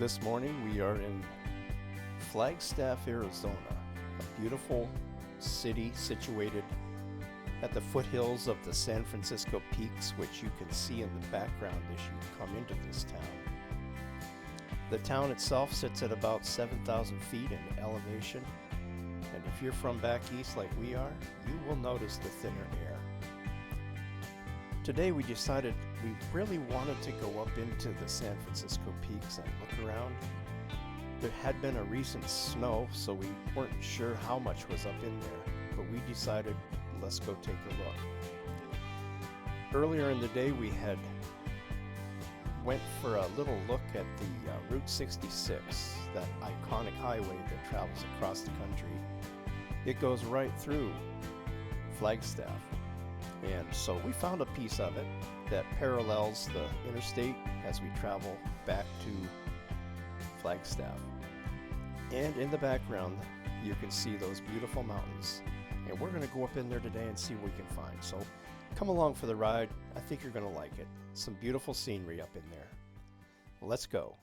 This morning we are in Flagstaff, Arizona, a beautiful city situated at the foothills of the San Francisco Peaks, which you can see in the background as you come into this town. The town itself sits at about 7,000 feet in elevation, and if you're from back east like we are, you will notice the thinner air. Today we decided we really wanted to go up into the San Francisco Peaks and look around. There had been a recent snow, so we weren't sure how much was up in there, but we decided let's go take a look. Earlier in the day we had went for a little look at the Route 66, that iconic highway that travels across the country. It goes right through Flagstaff. And so we found a piece of it that parallels the interstate as we travel back to Flagstaff. And in the background, you can see those beautiful mountains. And we're going to go up in there today and see what we can find. So come along for the ride. I think you're going to like it. Some beautiful scenery up in there. Let's go.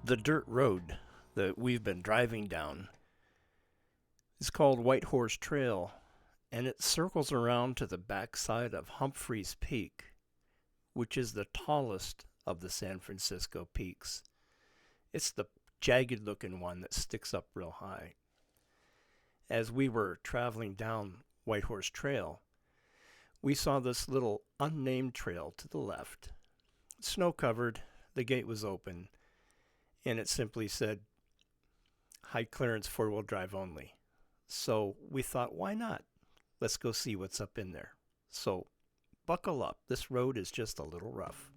The dirt road that we've been driving down is called White Horse Trail, and it circles around to the backside of Humphreys Peak, which is the tallest of the San Francisco Peaks. It's the jagged-looking one that sticks up real high. As we were traveling down White Horse Trail, we saw this little unnamed trail to the left. Snow-covered, the gate was open, and it simply said, high clearance four-wheel drive only. So we thought, why not? Let's go see what's up in there. So buckle up. This road is just a little rough.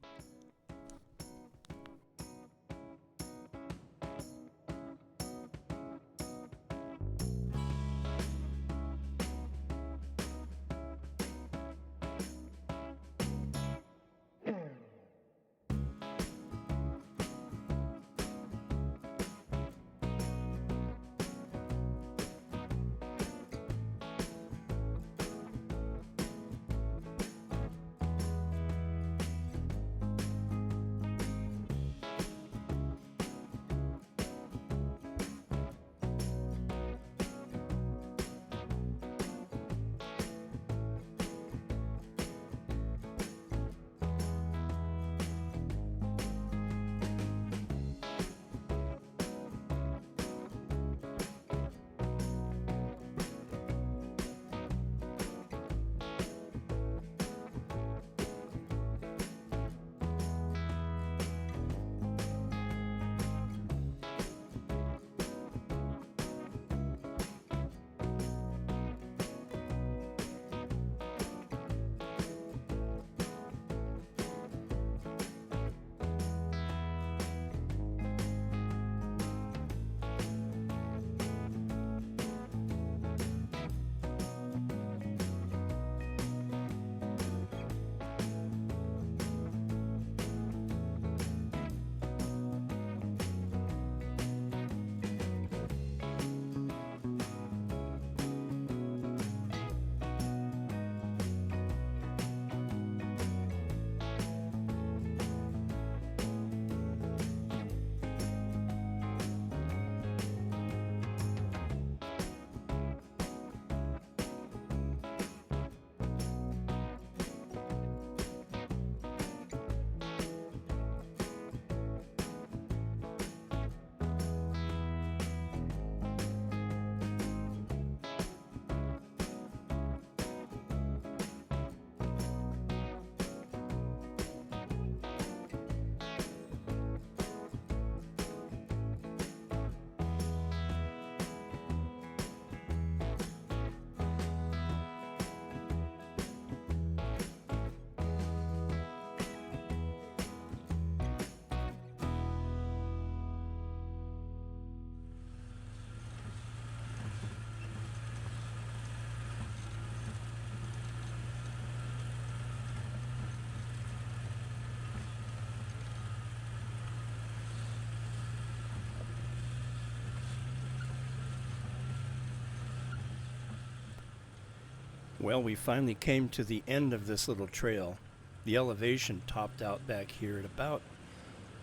Well, we finally came to the end of this little trail. The elevation topped out back here at about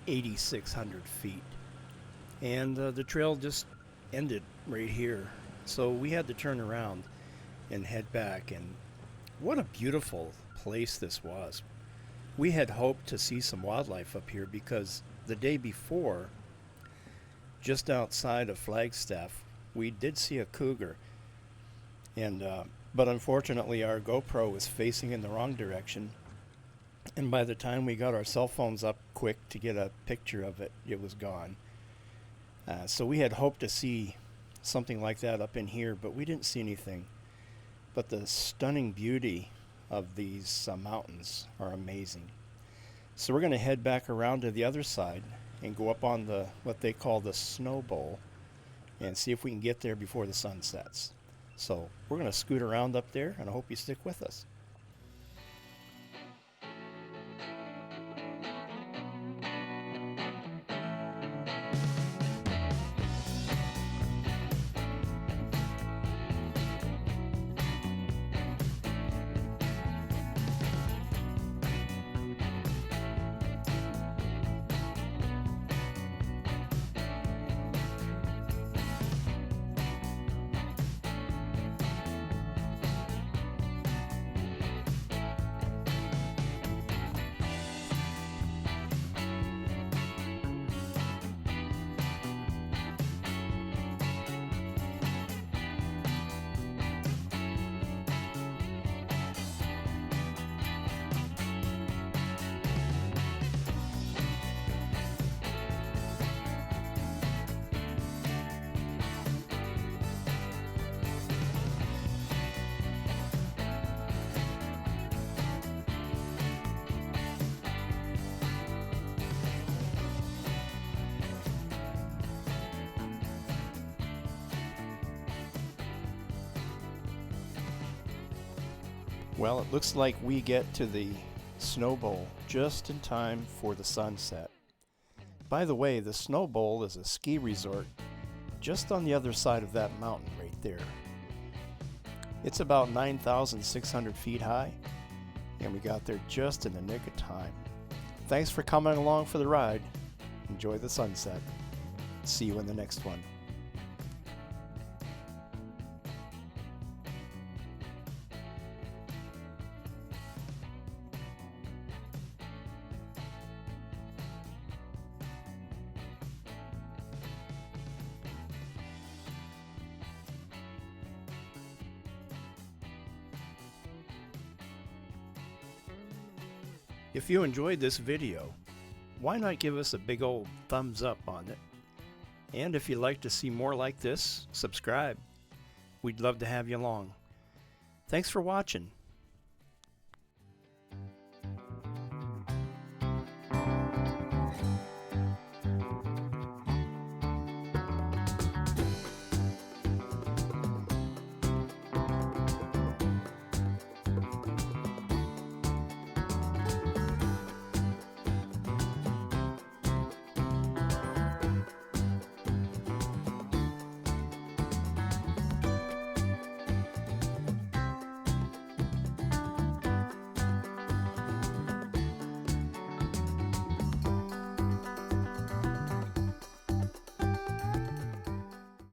8,600 feet. And the trail just ended right here. So we had to turn around and head back. And what a beautiful place this was. We had hoped to see some wildlife up here because the day before, just outside of Flagstaff, we did see a cougar. And but unfortunately, our GoPro was facing in the wrong direction. And by the time we got our cell phones up quick to get a picture of it, it was gone. So we had hoped to see something like that up in here, but we didn't see anything. But the stunning beauty of these mountains are amazing. So we're going to head back around to the other side and go up on the what they call the snow bowl and see if we can get there before the sun sets. So we're going to scoot around up there, and I hope you stick with us. Well, it looks like we get to the Snow Bowl just in time for the sunset. By the way, the Snow Bowl is a ski resort just on the other side of that mountain right there. It's about 9,600 feet high, and we got there just in the nick of time. Thanks for coming along for the ride. Enjoy the sunset. See you in the next one. If you enjoyed this video, why not give us a big old thumbs up on it? And if you'd like to see more like this, subscribe. We'd love to have you along. Thanks for watching.